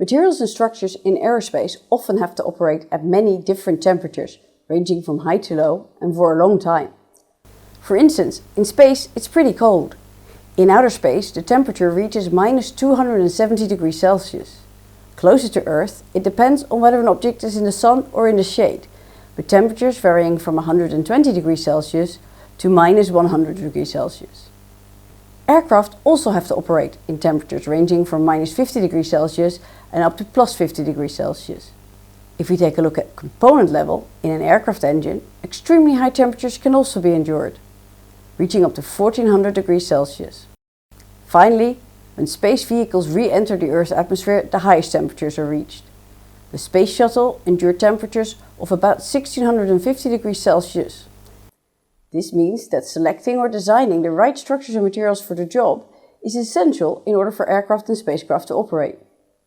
Materials and structures in aerospace often have to operate at many different temperatures, ranging from high to low and for a long time. For instance, in space it's pretty cold. In outer space the temperature reaches -270 degrees Celsius. Closer to Earth, it depends on whether an object is in the sun or in the shade, with temperatures varying from 120 degrees Celsius to -100 degrees Celsius. Aircraft also have to operate in temperatures ranging from -50 degrees Celsius and up to +50 degrees Celsius. If we take a look at component level, in an aircraft engine, extremely high temperatures can also be endured, reaching up to 1400 degrees Celsius. Finally, when space vehicles re-enter the Earth's atmosphere, the highest temperatures are reached. The Space Shuttle endured temperatures of about 1650 degrees Celsius. This means that selecting or designing the right structures and materials for the job is essential in order for aircraft and spacecraft to operate.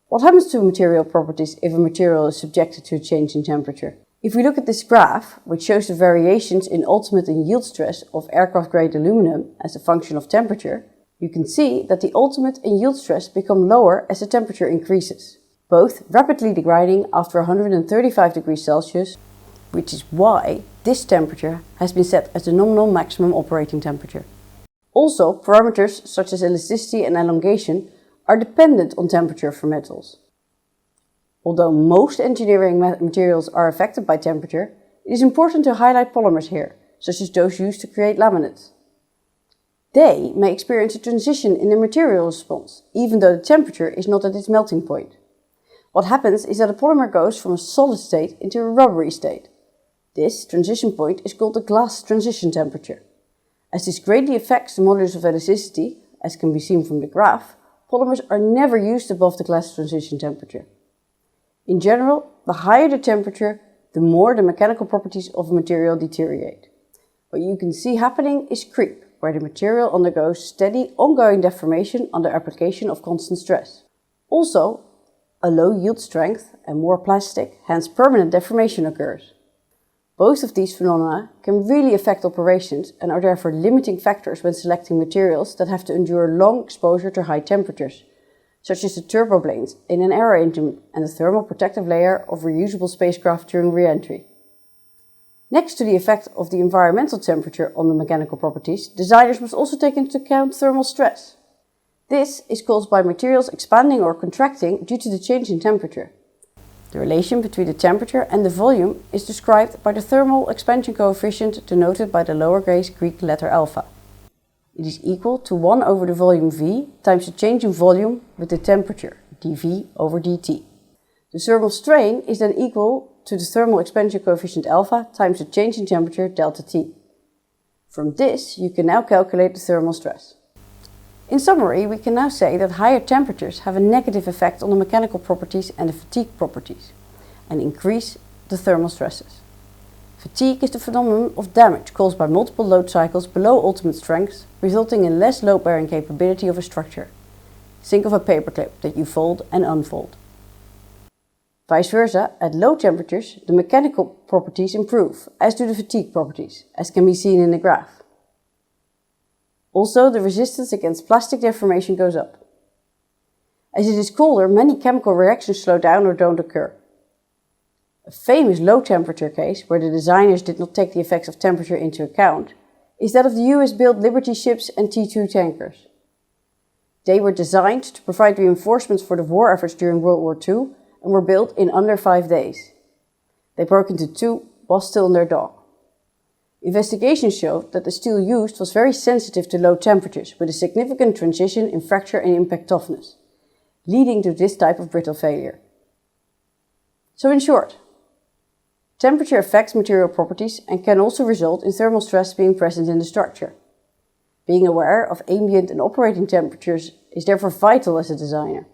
What happens to material properties if a material is subjected to a change in temperature? If we look at this graph, which shows the variations in ultimate and yield stress of aircraft-grade aluminum as a function of temperature, you can see that the ultimate and yield stress become lower as the temperature increases, both rapidly degrading after 135 degrees Celsius, which is why this temperature has been set as the nominal maximum operating temperature. Also, parameters such as elasticity and elongation are dependent on temperature for metals. Although most engineering materials are affected by temperature, it is important to highlight polymers here, such as those used to create laminates. They may experience a transition in their material response, even though the temperature is not at its melting point. What happens is that a polymer goes from a solid state into a rubbery state. This transition point is called the glass transition temperature. As this greatly affects the modulus of elasticity, as can be seen from the graph, polymers are never used above the glass transition temperature. In general, the higher the temperature, the more the mechanical properties of a material deteriorate. What you can see happening is creep, where the material undergoes steady, ongoing deformation under application of constant stress. Also, a low yield strength and more plastic, hence permanent deformation occurs. Both of these phenomena can really affect operations and are therefore limiting factors when selecting materials that have to endure long exposure to high temperatures, such as the turboblades in an aero engine and the thermal protective layer of reusable spacecraft during re-entry. Next to the effect of the environmental temperature on the mechanical properties, designers must also take into account thermal stress. This is caused by materials expanding or contracting due to the change in temperature. The relation between the temperature and the volume is described by the thermal expansion coefficient denoted by the lowercase Greek letter alpha. It is equal to 1 over the volume V times the change in volume with the temperature, dV over dt. The thermal strain is then equal to the thermal expansion coefficient alpha times the change in temperature, delta T. From this, you can now calculate the thermal stress. In summary, we can now say that higher temperatures have a negative effect on the mechanical properties and the fatigue properties, and increase the thermal stresses. Fatigue is the phenomenon of damage caused by multiple load cycles below ultimate strengths, resulting in less load-bearing capability of a structure. Think of a paperclip that you fold and unfold. Vice versa, at low temperatures, the mechanical properties improve, as do the fatigue properties, as can be seen in the graph. Also, the resistance against plastic deformation goes up. As it is colder, many chemical reactions slow down or don't occur. A famous low temperature case, where the designers did not take the effects of temperature into account, is that of the US-built Liberty ships and T2 tankers. They were designed to provide reinforcements for the war efforts during World War II and were built in under 5 days. They broke into two while still in their dock. Investigations showed that the steel used was very sensitive to low temperatures, with a significant transition in fracture and impact toughness, leading to this type of brittle failure. So in short, temperature affects material properties and can also result in thermal stress being present in the structure. Being aware of ambient and operating temperatures is therefore vital as a designer.